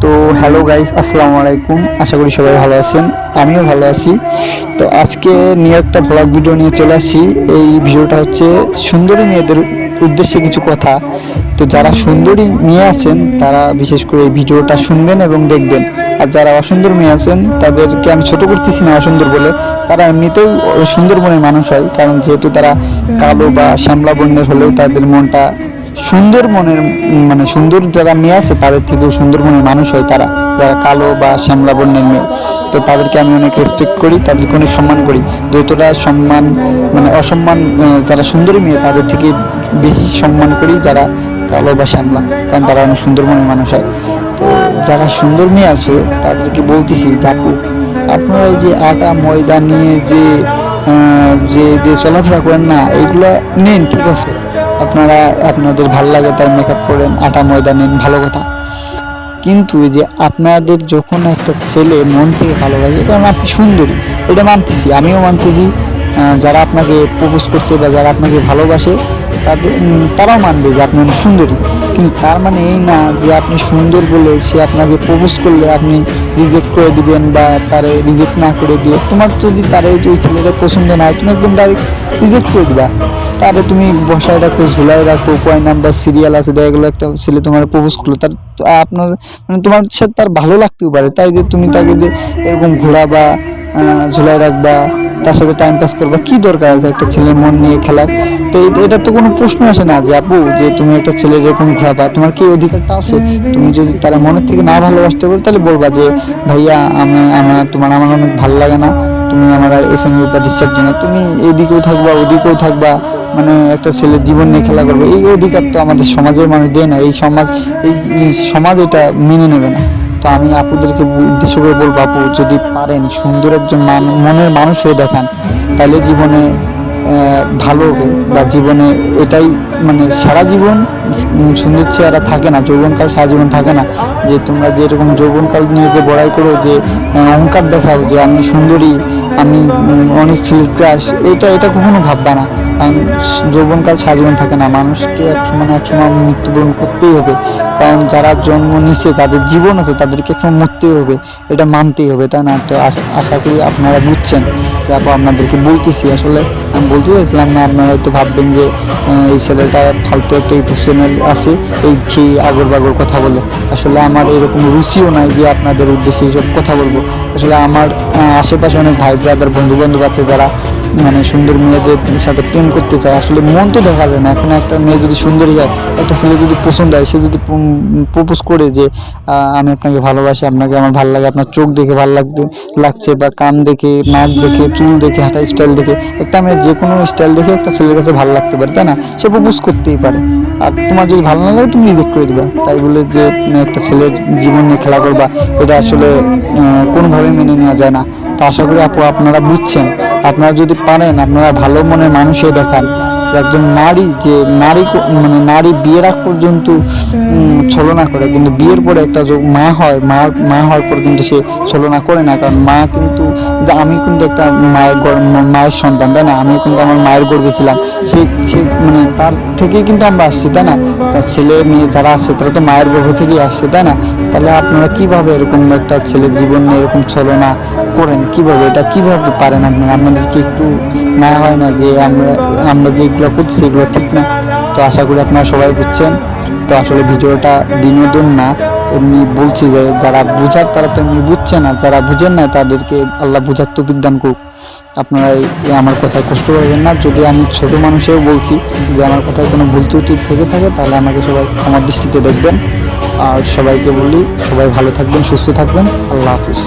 তো hello guys, আসসালামু আলাইকুম। আশা করি সবাই ভালো আছেন, আমিও ভালো আছি। তো আজকে নিয়ে একটা ব্লগ ভিডিও নিয়ে চলে আসছি। এই ভিডিওটা হচ্ছে সুন্দরী মেয়েদের উদ্দেশ্যে কিছু কথা। তো যারা সুন্দরী মেয়ে আছেন তারা বিশেষ করে এই ভিডিওটা শুনবেন এবং দেখবেন। আর যারা অসুন্দর মেয়ে আছেন তাদেরকে আমি ছোট করতেছি না অসুন্দর বলে, তারা এমনিতেও সুন্দর মনের মানুষ হয়। কারণ যেহেতু তারা কালো বা শ্যামলা বর্ণের হলেও তাদের মনটা সুন্দর মনের, মানে সুন্দর যারা মেয়ে আছে তাদের থেকেও সুন্দর মনের মানুষ হয় তারা, যারা কালো বা শ্যামলা বর্ণের মেয়ে। তো তাদেরকে আমি অনেক রেসপেক্ট করি, তাদেরকে অনেক সম্মান করি। যতটা সম্মান মানে অসম্মান যারা সুন্দরী মেয়ে তাদের থেকে বেশি সম্মান করি যারা কালো বা শ্যামলা, কারণ তারা অনেক সুন্দর মনের মানুষ হয়। তো যারা সুন্দর মেয়ে আছে তাদেরকে বলতেছি, আপু আপনারা এই যে আটা ময়দা নিয়ে যে যে যে চলাফেরা করেন না, এইগুলা নেন ঠিক আছে, আপনারা আপনাদের ভালো লাগে তাই মেকআপ করেন, আটা ময়দা নেন, ভালো কথা। কিন্তু এই যে আপনাদের যখন একটা ছেলে মন থেকে ভালোবাসে, কারণ আপনি সুন্দরী, এটা মানতেছি, আমিও মানতেছি। যারা আপনাকে প্রপোজ করছে বা যারা আপনাকে ভালোবাসে তারাও মানবে যে আপনি অনেক সুন্দরী। কিন্তু তার মানে এই না যে আপনি সুন্দর বলে সে আপনাকে প্রপোজ করলে আপনি রিজেক্ট করে দিবেন বা তারে রিজেক্ট না করে দিয়ে, তোমার যদি তারে ওই ছেলেটা পছন্দ না হয় তুমি একদম ডাইরেক্ট রিজেক্ট করে দিবা। তারে তুমি বসায় রাখো, ঝুলাই রাখো, কয় নাম্বার সিরিয়াল আছে দেখা গেলো একটা ছেলে তোমার প্রপোজ করলো, তার আপনার মানে তোমার সাথে তার ভালো লাগতেও পারে, তাই যে তুমি তাকে যে এরকম ঘোরাবা, ঝুলাই রাখবা, তার সাথে টাইম পাস করবা, কি দরকার আছে একটা ছেলের মন নিয়ে খেলার? তো এটা তো কোনো প্রশ্ন আসে না যে আপু যে তুমি একটা ছেলের এরকম ঘোরাবা, তোমার কি অধিকারটা আছে? তুমি যদি তারা মনের থেকে না ভালোবাসতে পারো তাহলে বলবা যে ভাইয়া আমার অনেক ভালো লাগে না, তুমি আমার SMS বা ডিস্টার্ব জানো, তুমি এদিকেও থাকবা ওদিকেও থাকবা, মানে একটা ছেলের জীবন নিয়ে খেলা করবে, এই অধিকার তো আমাদের সমাজের মানুষ দেয় না। এই সমাজ এটা মেনে নেবে না। তো আমি আপুদেরকে উদ্দেশ্য করে বলবো, আপু যদি পারেন সুন্দর একজন মনের মানুষ হয়ে দেখান, তাহলে জীবনে ভালো হবে, বা জীবনে এটাই মানে সারা জীবন সুন্দর চেহারা থাকে না, যৌবনকাল সারা জীবন থাকে না। যে তোমরা যেরকম যৌবনকাল নিয়ে যে বড়াই করো, যে অহংকার দেখাও যে আমি সুন্দরী, আমি অনেক ছেলের ক্রাশ, এটা কখনো ভাববা না। কারণ যৌবনকাল সারা জীবন থাকে না, মানুষকে এক সময় মৃত্যুবরণ করতেই হবে। কারণ যারা জন্ম নিছে তাদের জীবন আছে, তাদেরকে একসময় মরতেই হবে, এটা মানতেই হবে, তাই না? তো আশা করি আপনারা বুঝছেন যে আপু আপনাদেরকে বলতেছি। আসলে আমি বলতে চাইছিলাম না, আপনারা হয়তো ভাববেন যে এই ছেলেটা ফালতু একটা ইউটিউব চ্যানেল আছে, এই সেই আগর বাগর কথা বলে। আসলে আমার এরকম রুচিও নাই যে আপনাদের উদ্দেশ্যে এইসব কথা বলবো। আসলে আমার আশেপাশে অনেক ভাই ব্রাদার বন্ধু বান্ধব আছে যারা মানে সুন্দর মেয়েদের সাথে প্রেম করতে চায়। আসলে মন তো দেখা যায় না, এখন একটা মেয়ে যদি সুন্দরী হয়, একটা ছেলে যদি পছন্দ হয়, সে যদি প্রপোজ করে যে আমি আপনাকে ভালোবাসি, আপনাকে আমার ভালো লাগে, আপনার চোখ দেখে ভালো লাগছে, বা কান দেখে, নাক দেখে, চুল দেখে, হাঁটা স্টাইল দেখে, একটা মেয়ে যে কোনো স্টাইল দেখে একটা ছেলের কাছে ভালো লাগতে পারে, তাই না? সে প্রপোজ করতেই পারে। আর তোমার যদি ভালো না লাগে তুমি রিজেক্ট করে দিবা। তাই বলে যে একটা ছেলের জীবন নিয়ে খেলা করবা, এটা আসলে কোনোভাবেই মেনে নেওয়া যায় না। তো আশা করি আপু আপনারা বুঝছেন। আপনারা যদি পারেন, আপনারা ভালো মনের মানুষ হয়ে দেখান। একজন নারী যে মানে নারী বিয়ের আগ পর্যন্ত ছলনা করে, কিন্তু বিয়ের পরে একটা মা হয়, মা হওয়ার পর কিন্তু সে ছলনা করে না। কারণ মা কিন্তু, যে আমি কিন্তু একটা মায়ের সন্তান, তাই না? আমিও কিন্তু আমার মায়ের গর্ভে ছিলাম, সে মানে তার থেকেই কিন্তু আমরা আসছি, তাই না? তার ছেলে মেয়ে যারা আসছে তারা তো মায়ের গর্ভ থেকেই আসছে, তাই না? তাহলে আপনারা কিভাবে এরকম একটা ছেলের জীবন নিয়ে এরকম ছলনা করেন? কিভাবে এটা কিভাবে পারেন? আপনাদের কি একটু মায়া হয় না যে আমরা যেগুলো করছি সেগুলো ঠিক না? তো আশা করি আপনারা সবাই বুঝছেন। তো আসলে ভিডিওটা বিনোদন না, এমনি বলছি যে যারা বুঝার তারা তো এমনি বুঝছে না, যারা বুঝেন না তাদেরকে আল্লাহ বুঝার তৌফিক দান করুক। আপনারা আমার কথায় কষ্ট করবেন না। যদি আমি ছোট মানুষেও বলছি, যে আমার কথায় কোনো ভুল ত্রুটি থেকে থাকে তাহলে আমাকে সবাই আমার দৃষ্টিতে দেখবেন। আর সবাইকে বলি, সবাই ভালো থাকবেন, সুস্থ থাকবেন। আল্লাহ হাফিজ।